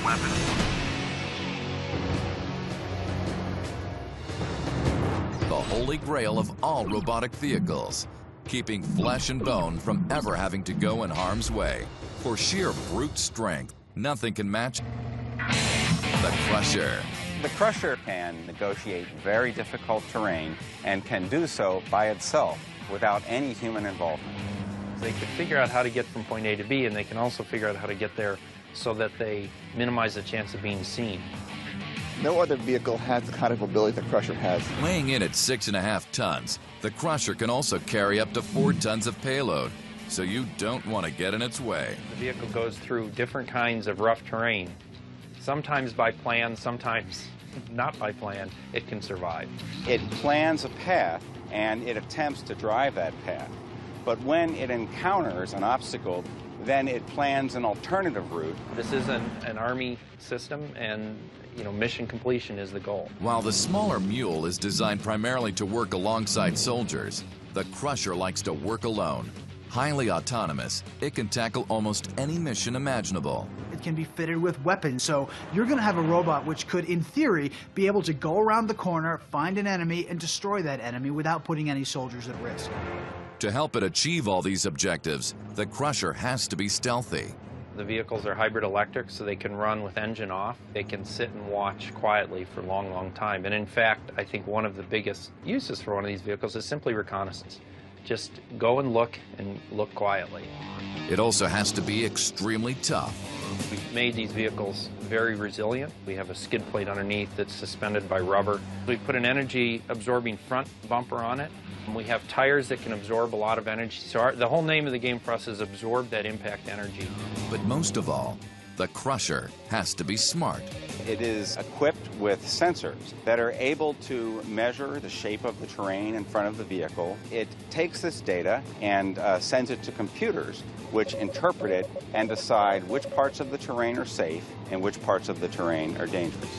weapon. The holy grail of all robotic vehicles, keeping flesh and bone from ever having to go in harm's way. For sheer brute strength, nothing can match the Crusher. The Crusher can negotiate very difficult terrain and can do so by itself without any human involvement. They can figure out how to get from point A to B, and they can also figure out how to get there so that they minimize the chance of being seen. No other vehicle has the kind of ability the Crusher has. Weighing in at 6.5 tons, the Crusher can also carry up to 4 tons of payload, so you don't want to get in its way. The vehicle goes through different kinds of rough terrain. Sometimes by plan, sometimes not by plan, it can survive. It plans a path and it attempts to drive that path. But when it encounters an obstacle, then it plans an alternative route. This is an Army system, and mission completion is the goal. While the smaller Mule is designed primarily to work alongside soldiers, the Crusher likes to work alone. Highly autonomous, it can tackle almost any mission imaginable. It can be fitted with weapons, so you're going to have a robot which could, in theory, be able to go around the corner, find an enemy, and destroy that enemy without putting any soldiers at risk. To help it achieve all these objectives, the Crusher has to be stealthy. The vehicles are hybrid electric, so they can run with engine off. They can sit and watch quietly for a long, long time. And in fact, I think one of the biggest uses for one of these vehicles is simply reconnaissance. Just go and look quietly. It also has to be extremely tough. We've made these vehicles very resilient. We have a skid plate underneath that's suspended by rubber. We put an energy-absorbing front bumper on it. We have tires that can absorb a lot of energy. So the whole name of the game for us is absorb that impact energy. But most of all, the Crusher has to be smart. It is equipped with sensors that are able to measure the shape of the terrain in front of the vehicle. It takes this data and sends it to computers, which interpret it and decide which parts of the terrain are safe and which parts of the terrain are dangerous.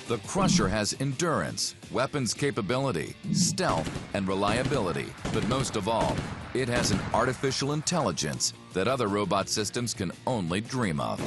The Crusher has endurance, weapons capability, stealth, and reliability. But most of all, it has an artificial intelligence that other robot systems can only dream of.